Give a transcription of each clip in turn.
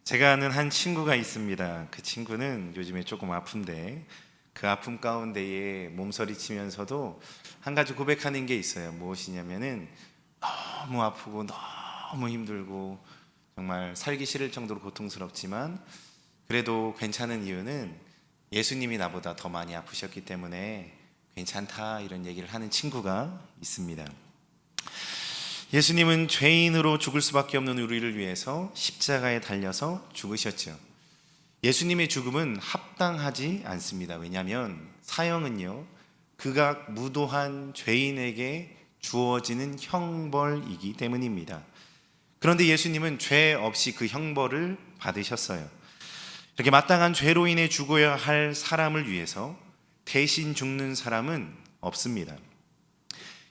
제가 아는 한 친구가 있습니다. 그 친구는 요즘에 조금 아픈데 그 아픔 가운데에 몸서리치면서도 한 가지 고백하는 게 있어요. 무엇이냐면은 너무 아프고 너무 힘들고 정말 살기 싫을 정도로 고통스럽지만 그래도 괜찮은 이유는 예수님이 나보다 더 많이 아프셨기 때문에 괜찮다, 이런 얘기를 하는 친구가 있습니다. 예수님은 죄인으로 죽을 수밖에 없는 우리를 위해서 십자가에 달려서 죽으셨죠. 예수님의 죽음은 합당하지 않습니다. 왜냐하면 사형은요, 극악 무도한 죄인에게 주어지는 형벌이기 때문입니다. 그런데 예수님은 죄 없이 그 형벌을 받으셨어요. 이렇게 마땅한 죄로 인해 죽어야 할 사람을 위해서 대신 죽는 사람은 없습니다.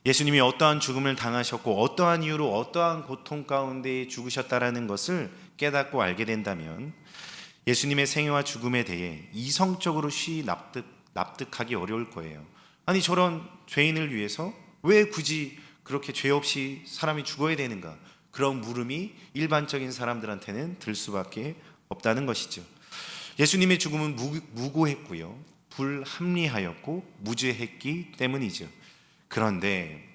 예수님이 어떠한 죽음을 당하셨고 어떠한 이유로 어떠한 고통 가운데 죽으셨다라는 것을 깨닫고 알게 된다면 예수님의 생애와 죽음에 대해 이성적으로 납득하기 어려울 거예요. 아니, 저런 죄인을 위해서 왜 굳이 그렇게 죄 없이 사람이 죽어야 되는가? 그런 물음이 일반적인 사람들한테는 들 수밖에 없다는 것이죠. 예수님의 죽음은 무고했고요, 불합리하였고 무죄했기 때문이죠. 그런데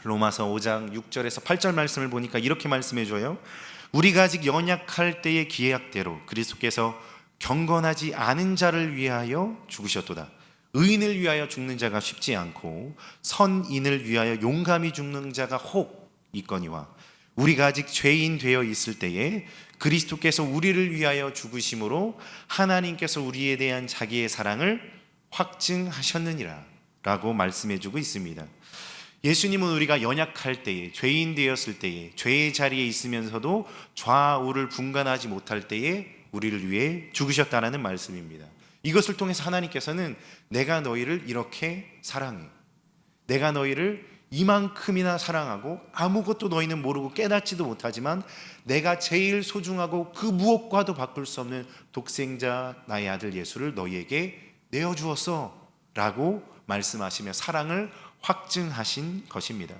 로마서 5장 6절에서 8절 말씀을 보니까 이렇게 말씀해 줘요. 우리가 아직 연약할 때의 기약대로 그리스도께서 경건하지 않은 자를 위하여 죽으셨도다. 의인을 위하여 죽는 자가 쉽지 않고 선인을 위하여 용감히 죽는 자가 혹 있거니와 우리가 아직 죄인 되어 있을 때에 그리스도께서 우리를 위하여 죽으심으로 하나님께서 우리에 대한 자기의 사랑을 확증하셨느니라 라고 말씀해 주고 있습니다. 예수님은 우리가 연약할 때에, 죄인 되었을 때에, 죄의 자리에 있으면서도 좌우를 분간하지 못할 때에 우리를 위해 죽으셨다는 말씀입니다. 이것을 통해서 하나님께서는 내가 너희를 이렇게 사랑해, 내가 너희를 이만큼이나 사랑하고 아무것도 너희는 모르고 깨닫지도 못하지만 내가 제일 소중하고 그 무엇과도 바꿀 수 없는 독생자 나의 아들 예수를 너희에게 내어주었어 라고 말씀하시며 사랑을 확증하신 것입니다.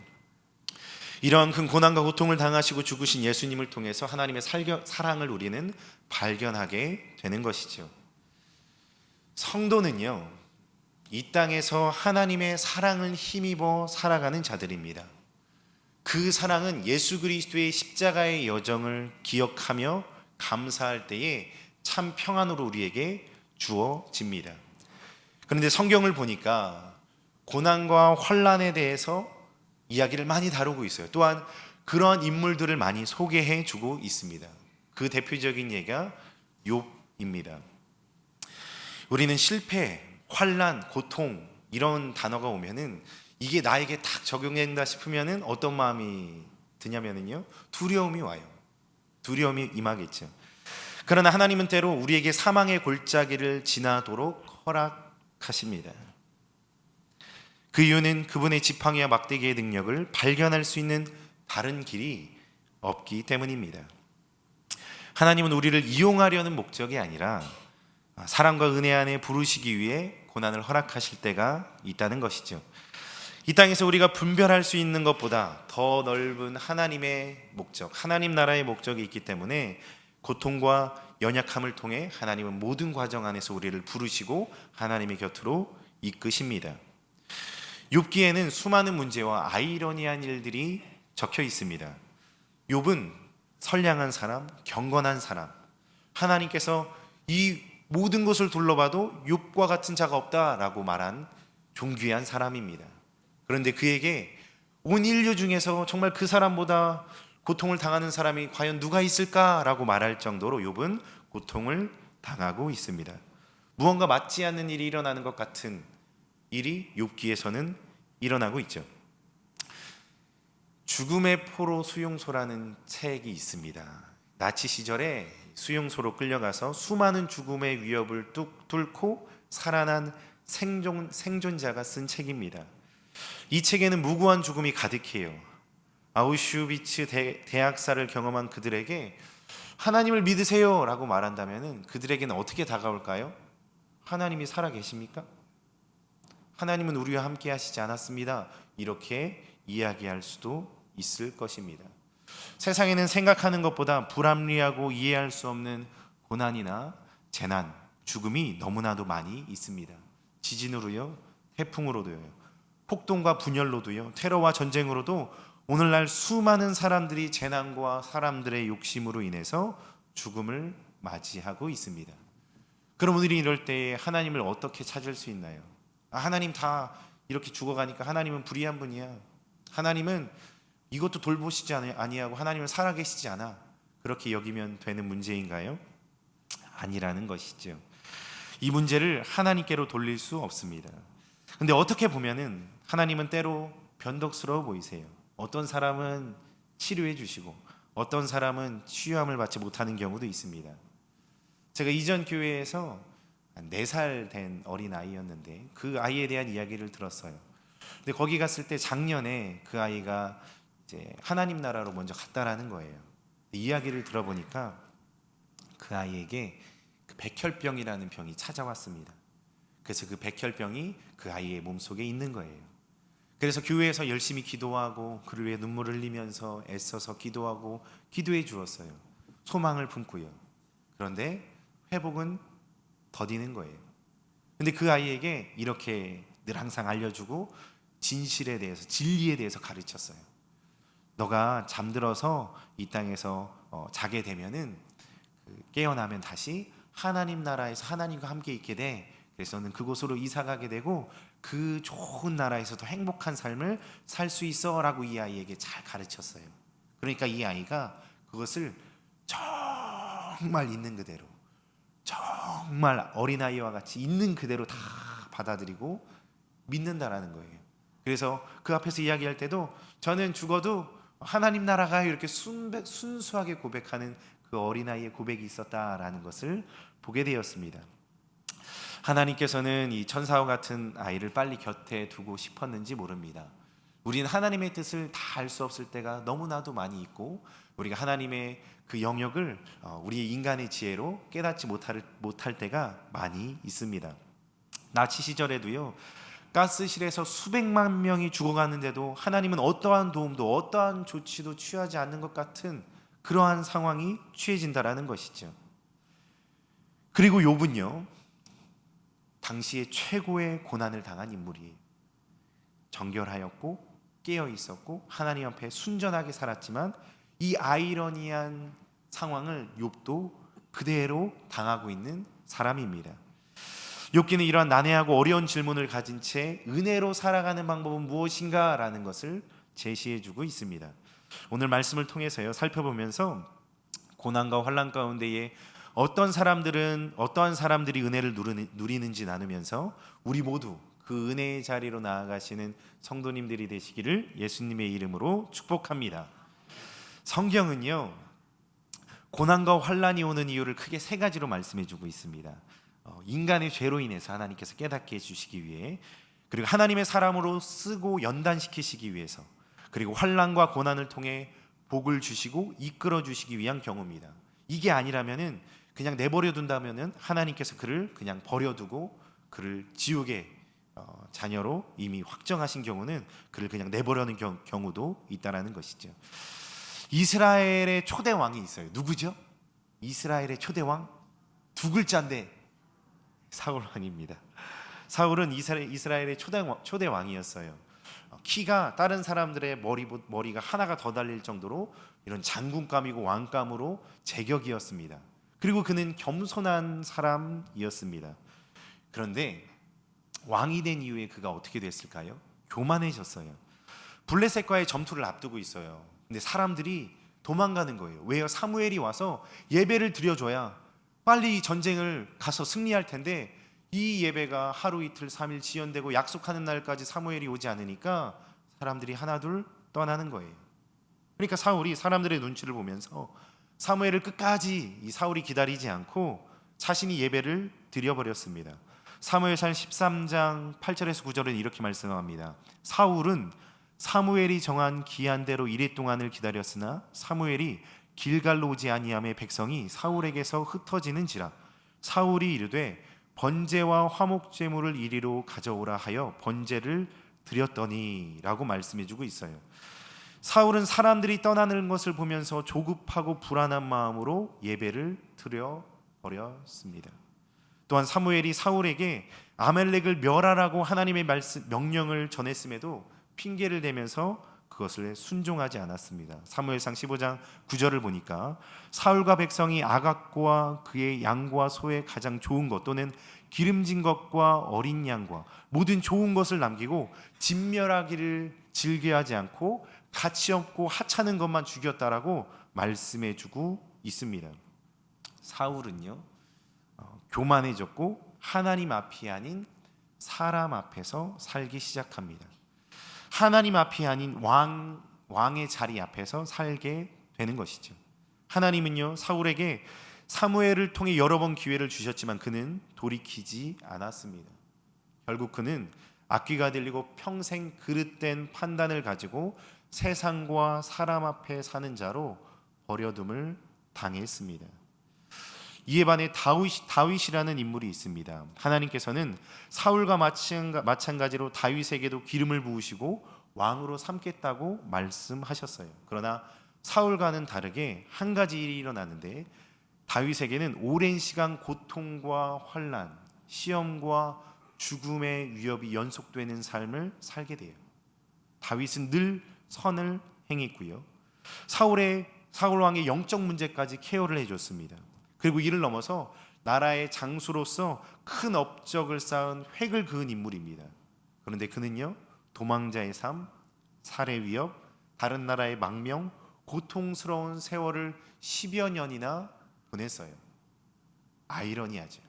이러한 큰 고난과 고통을 당하시고 죽으신 예수님을 통해서 하나님의 사랑을 우리는 발견하게 되는 것이죠. 성도는요, 이 땅에서 하나님의 사랑을 힘입어 살아가는 자들입니다. 그 사랑은 예수 그리스도의 십자가의 여정을 기억하며 감사할 때에 참 평안으로 우리에게 주어집니다. 그런데 성경을 보니까 고난과 환난에 대해서 이야기를 많이 다루고 있어요. 또한 그러한 인물들을 많이 소개해 주고 있습니다. 그 대표적인 예가 욥입니다. 우리는 실패, 환난, 고통 이런 단어가 오면은 이게 나에게 딱 적용된다 싶으면은 어떤 마음이 드냐면은요, 두려움이 와요. 두려움이 임하겠죠. 그러나 하나님은 때로 우리에게 사망의 골짜기를 지나도록 허락하십니다. 그 이유는 그분의 지팡이와 막대기의 능력을 발견할 수 있는 다른 길이 없기 때문입니다. 하나님은 우리를 이용하려는 목적이 아니라 사랑과 은혜 안에 부르시기 위해 고난을 허락하실 때가 있다는 것이죠. 이 땅에서 우리가 분별할 수 있는 것보다 더 넓은 하나님의 목적, 하나님 나라의 목적이 있기 때문에 고통과 연약함을 통해 하나님은 모든 과정 안에서 우리를 부르시고 하나님의 곁으로 이끄십니다. 욥기에는 수많은 문제와 아이러니한 일들이 적혀 있습니다. 욥은 선량한 사람, 경건한 사람, 하나님께서 이 모든 것을 둘러봐도 욥과 같은 자가 없다라고 말한 존귀한 사람입니다. 그런데 그에게 온 인류 중에서 정말 그 사람보다 고통을 당하는 사람이 과연 누가 있을까라고 말할 정도로 욥은 고통을 당하고 있습니다. 무언가 맞지 않는 일이 일어나는 것 같은 일이 욥기에서는 일어나고 있죠. 죽음의 포로 수용소라는 책이 있습니다. 나치 시절에 수용소로 끌려가서 수많은 죽음의 위협을 뚫고 살아난 생존자가 쓴 책입니다. 이 책에는 무고한 죽음이 가득해요. 아우슈비츠 대학살을 경험한 그들에게 하나님을 믿으세요 라고 말한다면 그들에게는 어떻게 다가올까요? 하나님이 살아계십니까? 하나님은 우리와 함께 하시지 않았습니다. 이렇게 이야기할 수도 있을 것입니다. 세상에는 생각하는 것보다 불합리하고 이해할 수 없는 고난이나 재난, 죽음이 너무나도 많이 있습니다. 지진으로요, 태풍으로도요, 폭동과 분열로도요, 테러와 전쟁으로도 오늘날 수많은 사람들이 재난과 사람들의 욕심으로 인해서 죽음을 맞이하고 있습니다. 그럼 우리는 이럴 때 하나님을 어떻게 찾을 수 있나요? 하나님 다 이렇게 죽어가니까 하나님은 불의한 분이야. 하나님은 이것도 돌보시지 아니하고 하나님은 살아계시지 않아. 그렇게 여기면 되는 문제인가요? 아니라는 것이죠. 이 문제를 하나님께로 돌릴 수 없습니다. 근데 어떻게 보면은 하나님은 때로 변덕스러워 보이세요. 어떤 사람은 치료해 주시고 어떤 사람은 치유함을 받지 못하는 경우도 있습니다. 제가 이전 교회에서 4살 된 어린 아이였는데 그 아이에 대한 이야기를 들었어요. 근데 거기 갔을 때 작년에 그 아이가 이제 하나님 나라로 먼저 갔다라는 거예요. 이야기를 들어보니까 그 아이에게 그 백혈병이라는 병이 찾아왔습니다. 그래서 그 백혈병이 그 아이의 몸속에 있는 거예요. 그래서 교회에서 열심히 기도하고 그를 위해 눈물을 흘리면서 애써서 기도하고 기도해 주었어요. 소망을 품고요. 그런데 회복은 더디는 거예요. 근데 그 아이에게 이렇게 늘 항상 알려주고 진실에 대해서, 진리에 대해서 가르쳤어요. 너가 잠들어서 이 땅에서 자게 되면은 깨어나면 다시 하나님 나라에서 하나님과 함께 있게 돼. 그래서 너는 그곳으로 이사 가게 되고 그 좋은 나라에서 더 행복한 삶을 살 수 있어 라고 이 아이에게 잘 가르쳤어요. 그러니까 이 아이가 그것을 정말 있는 그대로, 정말 어린아이와 같이 있는 그대로 다 받아들이고 믿는다라는 거예요. 그래서 그 앞에서 이야기할 때도 저는 죽어도 하나님 나라가 이렇게 순수하게 고백하는 그 어린아이의 고백이 있었다라는 것을 보게 되었습니다. 하나님께서는 이 천사와 같은 아이를 빨리 곁에 두고 싶었는지 모릅니다. 우리는 하나님의 뜻을 다 알 수 없을 때가 너무나도 많이 있고 우리가 하나님의 그 영역을 우리 인간의 지혜로 깨닫지 못할 때가 많이 있습니다. 나치 시절에도요, 가스실에서 수백만 명이 죽어가는데도 하나님은 어떠한 도움도 어떠한 조치도 취하지 않는 것 같은 그러한 상황이 취해진다라는 것이죠. 그리고 욥은요, 당시에 최고의 고난을 당한 인물이에요. 정결하였고 깨어 있었고 하나님 앞에 순전하게 살았지만 이 아이러니한 상황을 욥도 그대로 당하고 있는 사람입니다. 욥기는 이러한 난해하고 어려운 질문을 가진 채 은혜로 살아가는 방법은 무엇인가 라는 것을 제시해주고 있습니다. 오늘 말씀을 통해서요, 살펴보면서 고난과 환난 가운데에 어떠한 사람들이 은혜를 누리는지 나누면서 우리 모두 그 은혜의 자리로 나아가시는 성도님들이 되시기를 예수님의 이름으로 축복합니다. 성경은요, 고난과 환난이 오는 이유를 크게 3가지로 말씀해주고 있습니다. 인간의 죄로 인해서 하나님께서 깨닫게 해주시기 위해, 그리고 하나님의 사람으로 쓰고 연단시키시기 위해서, 그리고 환난과 고난을 통해 복을 주시고 이끌어 주시기 위한 경우입니다. 이게 아니라면은 그냥 내버려 둔다면은 하나님께서 그를 그냥 버려두고 그를 지옥의 자녀로 이미 확정하신 경우는 그를 그냥 내버려는 경우도 있다라는 것이죠. 이스라엘의 초대 왕이 있어요. 누구죠? 이스라엘의 초대 왕 2글자인데 사울 왕입니다. 사울은 이스라엘의 초대 왕이었어요. 키가 다른 사람들의 머리가 하나가 더 달릴 정도로 이런 장군감이고 왕감으로 제격이었습니다. 그리고 그는 겸손한 사람이었습니다. 그런데 왕이 된 이후에 그가 어떻게 됐을까요? 교만해졌어요. 블레셋과의 전투를 앞두고 있어요. 근데 사람들이 도망가는 거예요. 왜요? 사무엘이 와서 예배를 드려줘야 빨리 이 전쟁을 가서 승리할 텐데 이 예배가 하루 이틀 3일 지연되고 약속하는 날까지 사무엘이 오지 않으니까 사람들이 하나둘 떠나는 거예요. 그러니까 사울이 사람들의 눈치를 보면서 사무엘을 끝까지 이 사울이 기다리지 않고 자신이 예배를 드려버렸습니다. 사무엘상 13장 8절에서 9절은 이렇게 말씀합니다. 사울은 사무엘이 정한 기한대로 이레 동안을 기다렸으나 사무엘이 길갈로 오지 아니하매 백성이 사울에게서 흩어지는지라. 사울이 이르되 번제와 화목 제물을 이리로 가져오라 하여 번제를 드렸더니 라고 말씀해주고 있어요. 사울은 사람들이 떠나는 것을 보면서 조급하고 불안한 마음으로 예배를 드려 버렸습니다. 또한 사무엘이 사울에게 아말렉을 멸하라고 하나님의 명령을 전했음에도 핑계를 대면서 그것을 순종하지 않았습니다. 사무엘상 15장 9절을 보니까 사울과 백성이 아각과 그의 양과 소의 가장 좋은 것 또는 기름진 것과 어린 양과 모든 좋은 것을 남기고 진멸하기를 즐겨하지 않고 가치 없고 하찮은 것만 죽였다라고 말씀해주고 있습니다. 사울은요 교만해졌고 하나님 앞이 아닌 사람 앞에서 살기 시작합니다. 하나님 앞이 아닌 왕의 자리 앞에서 살게 되는 것이죠. 하나님은요 사울에게 사무엘을 통해 여러 번 기회를 주셨지만 그는 돌이키지 않았습니다. 결국 그는 악귀가 들리고 평생 그릇된 판단을 가지고 세상과 사람 앞에 사는 자로 버려둠을 당했습니다. 이에 반해 다윗이라는 인물이 있습니다. 하나님께서는 사울과 마찬가지로 다윗에게도 기름을 부으시고 왕으로 삼겠다고 말씀하셨어요. 그러나 사울과는 다르게 한 가지 일이 일어나는데 다윗에게는 오랜 시간 고통과 환난, 시험과 죽음의 위협이 연속되는 삶을 살게 돼요. 다윗은 늘 선을 행했고요. 사울 왕의 영적 문제까지 케어를 해줬습니다. 그리고 이를 넘어서 나라의 장수로서 큰 업적을 쌓은 획을 그은 인물입니다. 그런데 그는요 도망자의 삶, 살해 위협, 다른 나라의 망명, 고통스러운 세월을 10여 년이나 보냈어요. 아이러니하죠.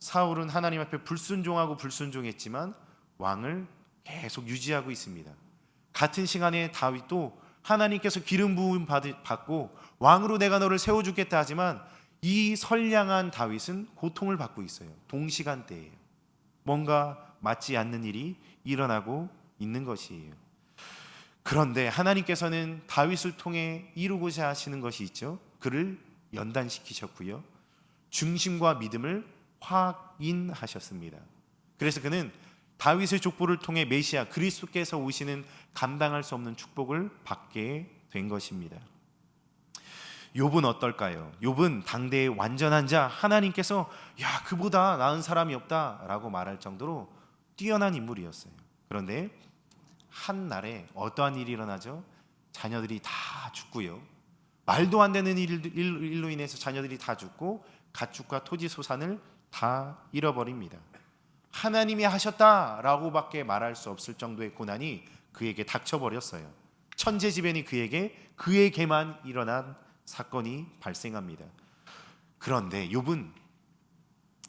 사울은 하나님 앞에 불순종했지만 왕을 계속 유지하고 있습니다. 같은 시간에 다윗도 하나님께서 기름 부음 받고 왕으로 내가 너를 세워주겠다 하지만 이 선량한 다윗은 고통을 받고 있어요. 동시간대예요. 뭔가 맞지 않는 일이 일어나고 있는 것이에요. 그런데 하나님께서는 다윗을 통해 이루고자 하시는 것이 있죠. 그를 연단시키셨고요. 중심과 믿음을 확인하셨습니다. 그래서 그는 다윗의 족보를 통해 메시아 그리스도께서 오시는 감당할 수 없는 축복을 받게 된 것입니다. 욥은 어떨까요? 욥은 당대의 완전한 자, 하나님께서 야 그보다 나은 사람이 없다라고 말할 정도로 뛰어난 인물이었어요. 그런데 한 날에 어떠한 일이 일어나죠? 자녀들이 다 죽고요. 말도 안 되는 일로 인해서 자녀들이 다 죽고 가축과 토지 소산을 다 잃어버립니다. 하나님이 하셨다라고밖에 말할 수 없을 정도의 고난이 그에게 닥쳐버렸어요. 천재지변이 그에게만 일어난 사건이 발생합니다. 그런데 욥은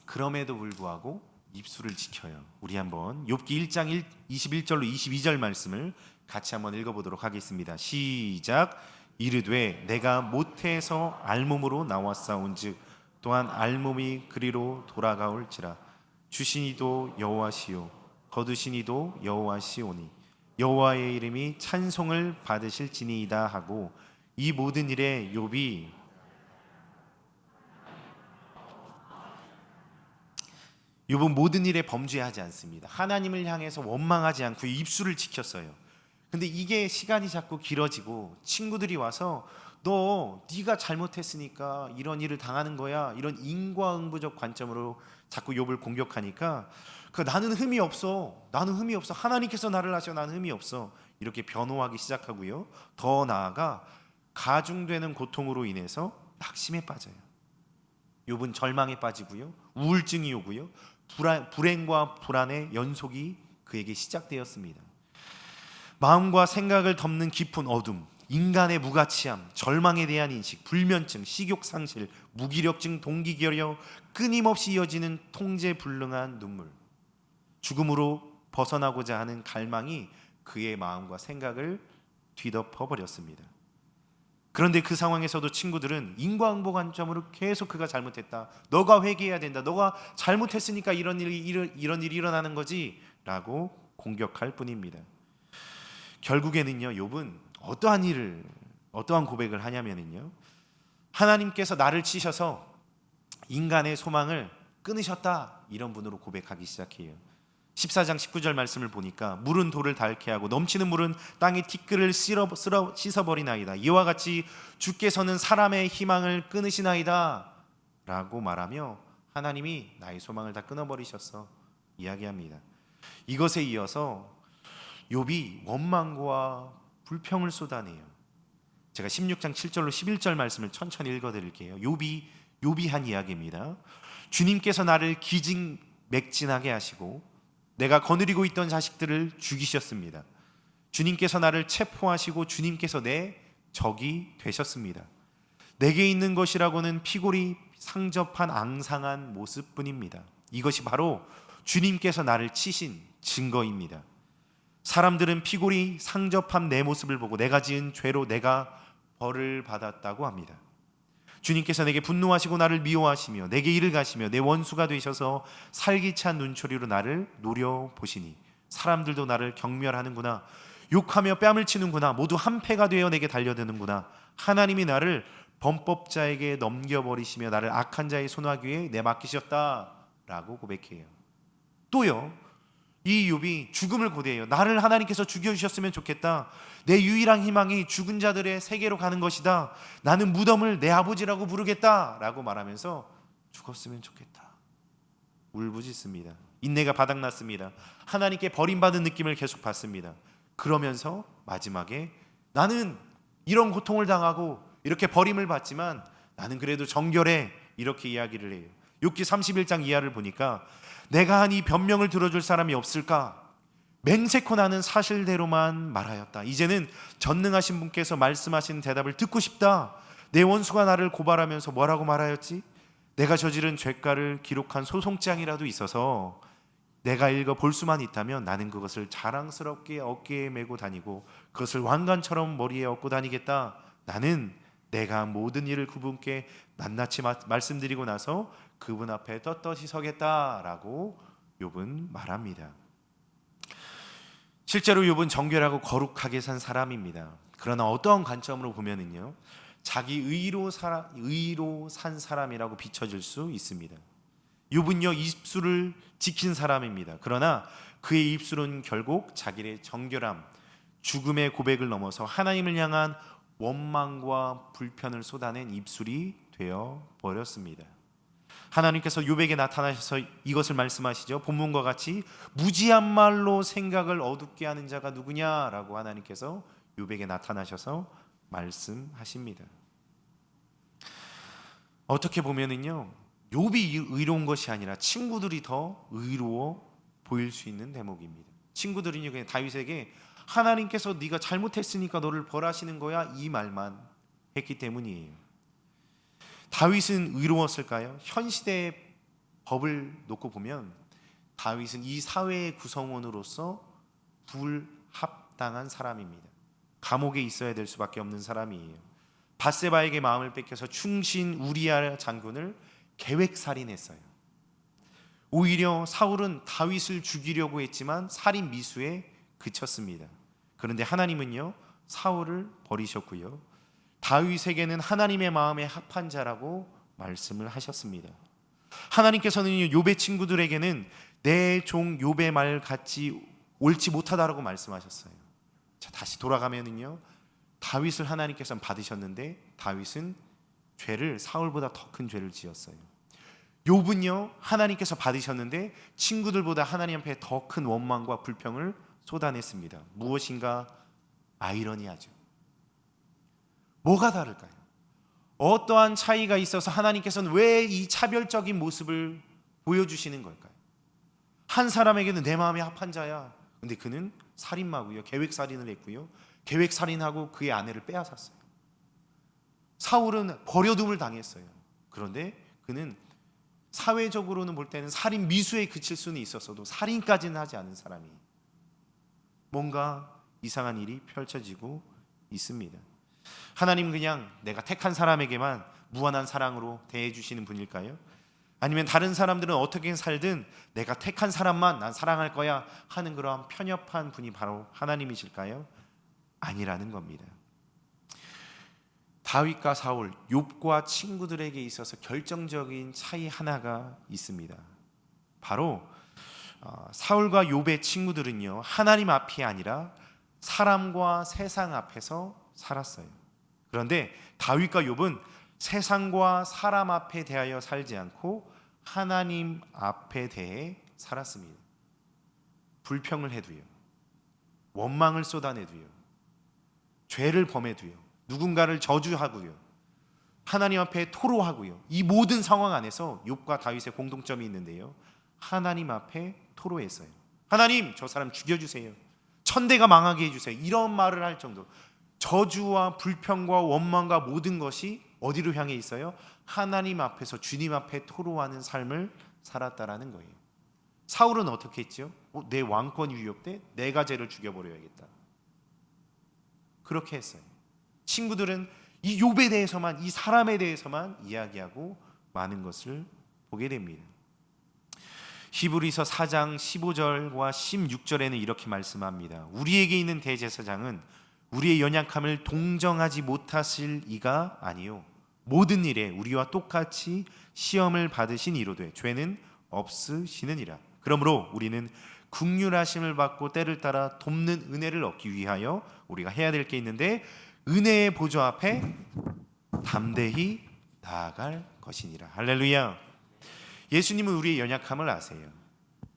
그럼에도 불구하고 입술을 지켜요. 우리 한번 욥기 1장 21절로 22절 말씀을 같이 한번 읽어보도록 하겠습니다. 시작. 이르되 내가 모태에서 알몸으로 나왔사온즉 또한 알몸이 그리로 돌아가올지라 주시니도 여호와시요 거두시니도 여호와시오니 여호와의 이름이 찬송을 받으실지니이다 하고 이 모든 일에 욥은 모든 일에 범죄하지 않습니다. 하나님을 향해서 원망하지 않고 입술을 지켰어요. 근데 이게 시간이 자꾸 길어지고 친구들이 와서 네가 잘못했으니까 이런 일을 당하는 거야, 이런 인과응보적 관점으로 자꾸 욥을 공격하니까 나는 흠이 없어, 하나님께서 나를 하셔, 나는 흠이 없어, 이렇게 변호하기 시작하고요. 더 나아가 가중되는 고통으로 인해서 낙심에 빠져요. 욥은 절망에 빠지고요, 우울증이 오고요, 불행과 불안의 연속이 그에게 시작되었습니다. 마음과 생각을 덮는 깊은 어둠, 인간의 무가치함, 절망에 대한 인식, 불면증, 식욕상실, 무기력증, 동기결여, 끊임없이 이어지는 통제불능한 눈물, 죽음으로 벗어나고자 하는 갈망이 그의 마음과 생각을 뒤덮어버렸습니다. 그런데 그 상황에서도 친구들은 인과응보 관점으로 계속 그가 잘못했다, 너가 회개해야 된다, 너가 잘못했으니까 이런 일이 일어나는 거지 라고 공격할 뿐입니다. 결국에는요, 욥은 어떠한 고백을 하냐면요, 하나님께서 나를 치셔서 인간의 소망을 끊으셨다, 이런 분으로 고백하기 시작해요. 14장 19절 말씀을 보니까 물은 돌을 닳게 하고 넘치는 물은 땅의 티끌을 씻어버리나이다. 이와 같이 주께서는 사람의 희망을 끊으시나이다 라고 말하며 하나님이 나의 소망을 다 끊어버리셨어 이야기합니다. 이것에 이어서 욥이 원망과 불평을 쏟아내요. 제가 16장 7절로 11절 말씀을 천천히 읽어드릴게요. 욥이 한 이야기입니다. 주님께서 나를 기진맥진하게 하시고 내가 거느리고 있던 자식들을 죽이셨습니다. 주님께서 나를 체포하시고 주님께서 내 적이 되셨습니다. 내게 있는 것이라고는 피골이 상접한 앙상한 모습뿐입니다. 이것이 바로 주님께서 나를 치신 증거입니다. 사람들은 피골이 상접한 내 모습을 보고 내가 지은 죄로 내가 벌을 받았다고 합니다. 주님께서 내게 분노하시고 나를 미워하시며 내게 일을 가시며 내 원수가 되셔서 살기찬 눈초리로 나를 노려보시니 사람들도 나를 경멸하는구나, 욕하며 뺨을 치는구나, 모두 한패가 되어 내게 달려드는구나. 하나님이 나를 범법자에게 넘겨버리시며 나를 악한 자의 손아귀에 내맡기셨다라고 고백해요. 또요, 이 욥이 죽음을 고대해요. 나를 하나님께서 죽여주셨으면 좋겠다. 내 유일한 희망이 죽은 자들의 세계로 가는 것이다. 나는 무덤을 내 아버지라고 부르겠다 라고 말하면서 죽었으면 좋겠다. 울부짖습니다. 인내가 바닥났습니다. 하나님께 버림받은 느낌을 계속 받습니다. 그러면서 마지막에 나는 이런 고통을 당하고 이렇게 버림을 받지만 나는 그래도 정결해, 이렇게 이야기를 해요. 욥기 31장 이하를 보니까 내가 한 이 변명을 들어줄 사람이 없을까? 맹세코 나는 사실대로만 말하였다. 이제는 전능하신 분께서 말씀하신 대답을 듣고 싶다. 내 원수가 나를 고발하면서 뭐라고 말하였지? 내가 저지른 죄가를 기록한 소송장이라도 있어서 내가 읽어 볼 수만 있다면 나는 그것을 자랑스럽게 어깨에 메고 다니고 그것을 왕관처럼 머리에 얹고 다니겠다. 나는 내가 모든 일을 그분께 낱낱이 말씀드리고 나서 그분 앞에 떳떳이 서겠다라고 욥은 말합니다. 실제로 욥은 정결하고 거룩하게 산 사람입니다. 그러나 어떠한 관점으로 보면은요, 자기 의로 산 사람이라고 비춰질 수 있습니다. 욥은요, 입술을 지킨 사람입니다. 그러나 그의 입술은 결국 자기의 정결함, 죽음의 고백을 넘어서 하나님을 향한 원망과 불편을 쏟아낸 입술이 되어 버렸습니다. 하나님께서 욥에게 나타나셔서 이것을 말씀하시죠. 본문과 같이 무지한 말로 생각을 어둡게 하는 자가 누구냐라고 하나님께서 욥에게 나타나셔서 말씀하십니다. 어떻게 보면은요, 욥이 의로운 것이 아니라 친구들이 더 의로워 보일 수 있는 대목입니다. 친구들이 그냥 다윗에게 하나님께서 네가 잘못했으니까 너를 벌하시는 거야, 이 말만 했기 때문이에요. 다윗은 의로웠을까요? 현 시대의 법을 놓고 보면 다윗은 이 사회의 구성원으로서 불합당한 사람입니다. 감옥에 있어야 될 수밖에 없는 사람이에요. 밧세바에게 마음을 뺏겨서 충신 우리아 장군을 계획살인했어요. 오히려 사울은 다윗을 죽이려고 했지만 살인 미수에 그쳤습니다. 그런데 하나님은요, 사울을 버리셨고요, 다윗에게는 하나님의 마음에 합한 자라고 말씀을 하셨습니다. 하나님께서는 욥의 친구들에게는 내 종 욥의 말 같이 옳지 못하다라고 말씀하셨어요. 자, 다시 돌아가면은요, 다윗을 하나님께서는 받으셨는데 다윗은 죄를 사울보다 더 큰 죄를 지었어요. 욥은요, 하나님께서 받으셨는데 친구들보다 하나님 앞에 더 큰 원망과 불평을 쏟아냈습니다. 무엇인가 아이러니하죠. 뭐가 다를까요? 어떠한 차이가 있어서 하나님께서는 왜 이 차별적인 모습을 보여주시는 걸까요? 한 사람에게는 내 마음에 합한 자야. 근데 그는 살인마고요, 계획살인을 했고요, 계획살인하고 그의 아내를 빼앗았어요. 사울은 버려둠을 당했어요. 그런데 그는 사회적으로는 볼 때는 살인 미수에 그칠 수는 있었어도 살인까지는 하지 않은 사람이, 뭔가 이상한 일이 펼쳐지고 있습니다. 하나님은 그냥 내가 택한 사람에게만 무한한 사랑으로 대해주시는 분일까요? 아니면 다른 사람들은 어떻게 살든 내가 택한 사람만 난 사랑할 거야 하는 그러한 편협한 분이 바로 하나님이실까요? 아니라는 겁니다. 다윗과 사울, 욥과 친구들에게 있어서 결정적인 차이 하나가 있습니다. 바로 사울과 욥의 친구들은요, 하나님 앞이 아니라 사람과 세상 앞에서 살았어요. 그런데 다윗과 욥은 세상과 사람 앞에 대하여 살지 않고 하나님 앞에 대해 살았습니다. 불평을 해도요, 원망을 쏟아내도요, 죄를 범해도요, 누군가를 저주하고요, 하나님 앞에 토로하고요, 이 모든 상황 안에서 욥과 다윗의 공통점이 있는데요, 하나님 앞에 토로했어요. 하나님, 저 사람 죽여주세요, 천대가 망하게 해주세요, 이런 말을 할 정도. 저주와 불평과 원망과 모든 것이 어디로 향해 있어요? 하나님 앞에서, 주님 앞에 토로하는 삶을 살았다라는 거예요. 사울은 어떻게 했죠? 내 왕권이 위협돼? 내가 쟤를 죽여버려야겠다, 그렇게 했어요. 친구들은 이 욥에 대해서만, 이 사람에 대해서만 이야기하고 많은 것을 보게 됩니다. 히브리서 4장 15절과 16절에는 이렇게 말씀합니다. 우리에게 있는 대제사장은 우리의 연약함을 동정하지 못하실 이가 아니요 모든 일에 우리와 똑같이 시험을 받으신 이로되 죄는 없으시느니라. 그러므로 우리는 긍휼하심을 받고 때를 따라 돕는 은혜를 얻기 위하여 우리가 해야 될 게 있는데 은혜의 보좌 앞에 담대히 나아갈 것이니라. 할렐루야. 예수님은 우리의 연약함을 아세요.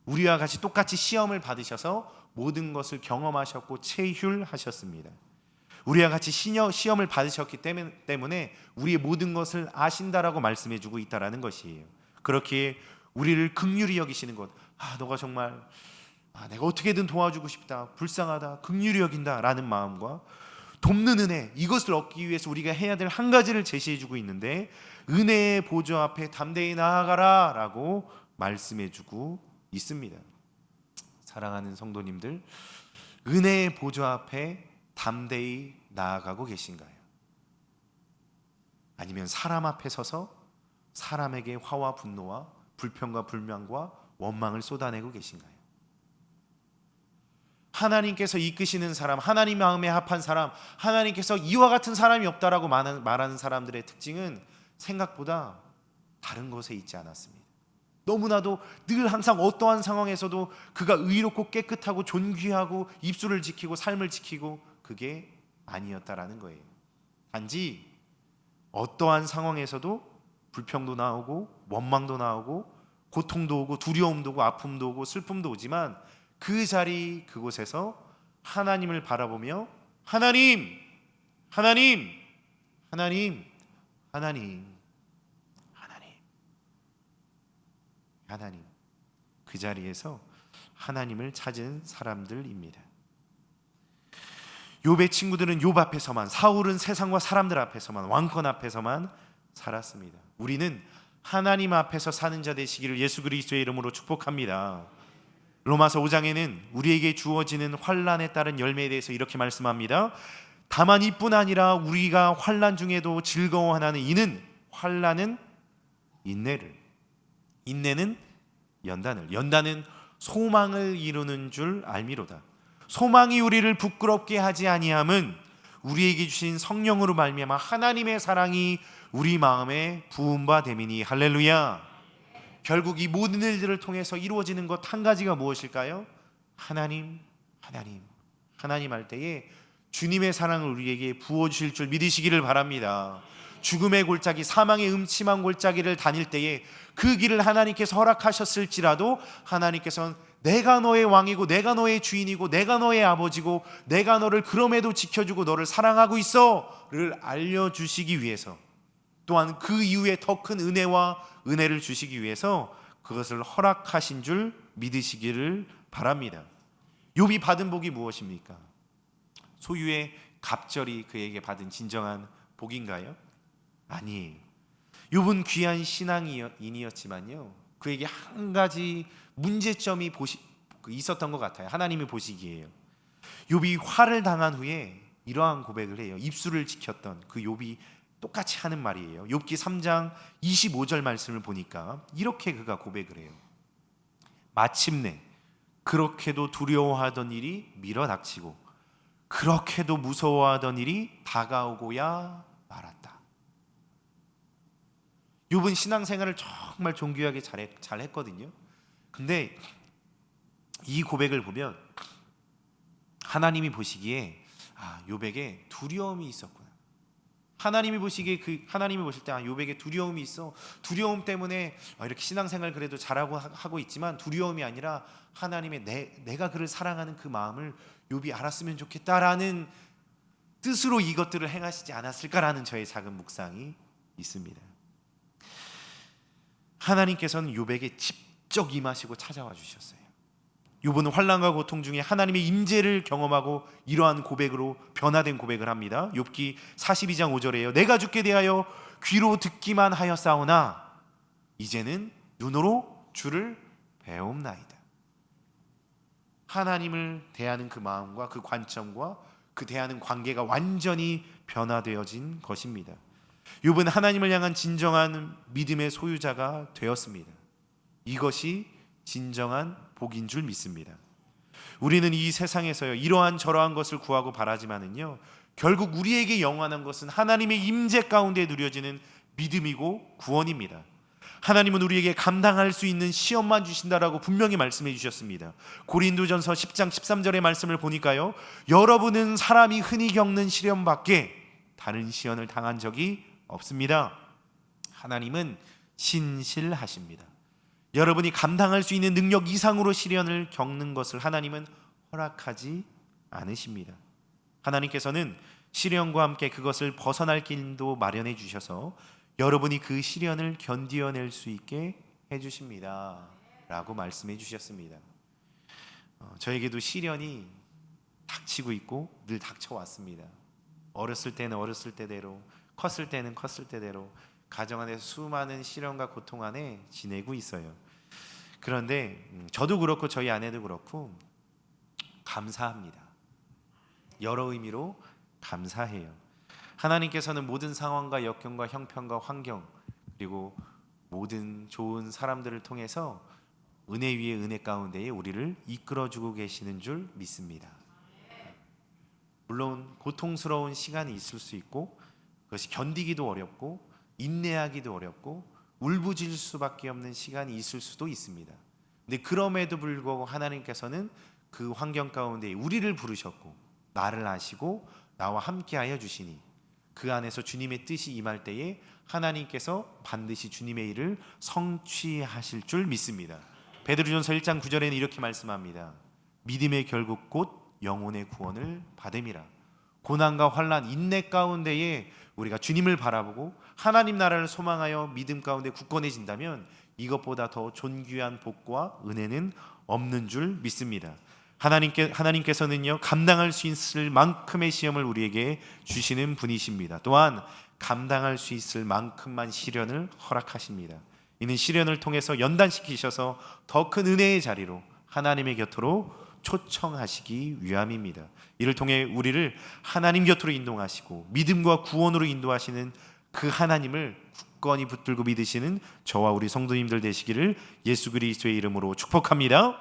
우리와 같이 똑같이 시험을 받으셔서 모든 것을 경험하셨고 체휼하셨습니다. 우리와 같이 시험을 받으셨기 때문에 우리의 모든 것을 아신다라고 말씀해주고 있다라는 것이에요. 그렇기에 우리를 긍휼히 여기시는 것, 너가 정말 내가 어떻게든 도와주고 싶다, 불쌍하다, 긍휼히 여긴다라는 마음과 돕는 은혜, 이것을 얻기 위해서 우리가 해야 될 한 가지를 제시해주고 있는데 은혜의 보좌 앞에 담대히 나아가라 라고 말씀해주고 있습니다. 사랑하는 성도님들, 은혜의 보좌 앞에 담대히 나아가고 계신가요? 아니면 사람 앞에 서서 사람에게 화와 분노와 불평과 불만과 원망을 쏟아내고 계신가요? 하나님께서 이끄시는 사람, 하나님 마음에 합한 사람, 하나님께서 이와 같은 사람이 없다라고 말하는 사람들의 특징은 생각보다 다른 것에 있지 않았습니다. 너무나도 늘 항상 어떠한 상황에서도 그가 의롭고 깨끗하고 존귀하고 입술을 지키고 삶을 지키고 그게 아니었다라는 거예요. 단지 어떠한 상황에서도 불평도 나오고 원망도 나오고 고통도 오고 두려움도 오고 아픔도 오고 슬픔도 오지만 그 자리 그곳에서 하나님을 바라보며 하나님, 하나님, 하나님, 하나님, 하나님, 하나님, 그 자리에서 하나님을 찾은 사람들입니다. 욥의 친구들은 욥 앞에서만, 사울은 세상과 사람들 앞에서만, 왕권 앞에서만 살았습니다. 우리는 하나님 앞에서 사는 자 되시기를 예수 그리스도의 이름으로 축복합니다. 로마서 5장에는 우리에게 주어지는 환난에 따른 열매에 대해서 이렇게 말씀합니다. 다만 이뿐 아니라 우리가 환난 중에도 즐거워하는 이는 환난은 인내를, 인내는 연단을, 연단은 소망을 이루는 줄 알미로다. 소망이 우리를 부끄럽게 하지 아니함은 우리에게 주신 성령으로 말미암아 하나님의 사랑이 우리 마음에 부은 바 됨이니. 할렐루야. 결국 이 모든 일들을 통해서 이루어지는 것 한 가지가 무엇일까요? 하나님, 하나님, 하나님 할 때에 주님의 사랑을 우리에게 부어주실 줄 믿으시기를 바랍니다. 죽음의 골짜기, 사망의 음침한 골짜기를 다닐 때에 그 길을 하나님께서 허락하셨을지라도 하나님께서는 내가 너의 왕이고 내가 너의 주인이고 내가 너의 아버지고 내가 너를 그럼에도 지켜주고 너를 사랑하고 있어를 알려주시기 위해서, 또한 그 이후에 더 큰 은혜와 은혜를 주시기 위해서 그것을 허락하신 줄 믿으시기를 바랍니다. 욥이 받은 복이 무엇입니까? 소유의 갑절이 그에게 받은 진정한 복인가요? 아니에요. 욥은 귀한 신앙인이었지만요, 그에게 한 가지 문제점이 있었던 것 같아요. 하나님이 보시기에요. 욥이 화를 당한 후에 이러한 고백을 해요. 입술을 지켰던 그 욥이 똑같이 하는 말이에요. 욥기 3장 25절 말씀을 보니까 이렇게 그가 고백을 해요. 마침내 그렇게도 두려워하던 일이 밀어닥치고 그렇게도 무서워하던 일이 다가오고야 말았다. 욥은 신앙생활을 정말 존귀하게 잘했거든요. 근데 이 고백을 보면 하나님이 보시기에 욥에게 두려움이 있었구나. 하나님이 보시기에 하나님이 보실 때 욥에게 두려움이 있어. 두려움 때문에 이렇게 신앙생활 그래도 잘하고 하고 있지만 두려움이 아니라 하나님의 내가 그를 사랑하는 그 마음을 욥이 알았으면 좋겠다라는 뜻으로 이것들을 행하시지 않았을까라는 저의 작은 묵상이 있습니다. 하나님께서는 욥에게 직접 임하시고 찾아와 주셨어요. 욥은 환난과 고통 중에 하나님의 임재를 경험하고 이러한 고백으로 변화된 고백을 합니다. 욥기 42장 5절에요. 내가 주께 대하여 귀로 듣기만 하였사오나 이제는 눈으로 주를 배움나이다. 하나님을 대하는 그 마음과 그 관점과 그 대하는 관계가 완전히 변화되어진 것입니다. 욥은 하나님을 향한 진정한 믿음의 소유자가 되었습니다. 이것이 진정한 복인 줄 믿습니다. 우리는 이 세상에서요 이러한 저러한 것을 구하고 바라지만은요 결국 우리에게 영원한 것은 하나님의 임재 가운데 누려지는 믿음이고 구원입니다. 하나님은 우리에게 감당할 수 있는 시험만 주신다라고 분명히 말씀해 주셨습니다. 고린도전서 10장 13절의 말씀을 보니까요 여러분은 사람이 흔히 겪는 시련밖에 다른 시련을 당한 적이 없습니다. 하나님은 신실하십니다. 여러분이 감당할 수 있는 능력 이상으로 시련을 겪는 것을 하나님은 허락하지 않으십니다. 하나님께서는 시련과 함께 그것을 벗어날 길도 마련해 주셔서 여러분이 그 시련을 견디어낼 수 있게 해주십니다 라고 말씀해 주셨습니다. 저에게도 시련이 닥치고 있고 늘 닥쳐왔습니다. 어렸을 때는 어렸을 때대로, 컸을 때는 컸을 때대로 가정 안에서 수많은 시련과 고통 안에 지내고 있어요. 그런데 저도 그렇고 저희 아내도 그렇고 감사합니다. 여러 의미로 감사해요. 하나님께서는 모든 상황과 역경과 형편과 환경 그리고 모든 좋은 사람들을 통해서 은혜 위에 은혜 가운데에 우리를 이끌어주고 계시는 줄 믿습니다. 물론 고통스러운 시간이 있을 수 있고 그것이 견디기도 어렵고 인내하기도 어렵고 울부짖을 수밖에 없는 시간이 있을 수도 있습니다. 근데 그럼에도 불구하고 하나님께서는 그 환경 가운데 우리를 부르셨고 나를 아시고 나와 함께하여 주시니 그 안에서 주님의 뜻이 임할 때에 하나님께서 반드시 주님의 일을 성취하실 줄 믿습니다. 베드로전서 1장 9절에는 이렇게 말씀합니다. 믿음의 결국 곧 영혼의 구원을 받음이라. 고난과 환난 인내 가운데에 우리가 주님을 바라보고 하나님 나라를 소망하여 믿음 가운데 굳건해진다면 이것보다 더 존귀한 복과 은혜는 없는 줄 믿습니다. 하나님께서는요 감당할 수 있을 만큼의 시험을 우리에게 주시는 분이십니다. 또한 감당할 수 있을 만큼만 시련을 허락하십니다. 이는 시련을 통해서 연단시키셔서 더 큰 은혜의 자리로 하나님의 곁으로 초청하시기 위함입니다. 이를 통해 우리를 하나님 곁으로 인도하시고 믿음과 구원으로 인도하시는 그 하나님을 굳건히 붙들고 믿으시는 저와 우리 성도님들 되시기를 예수 그리스도의 이름으로 축복합니다.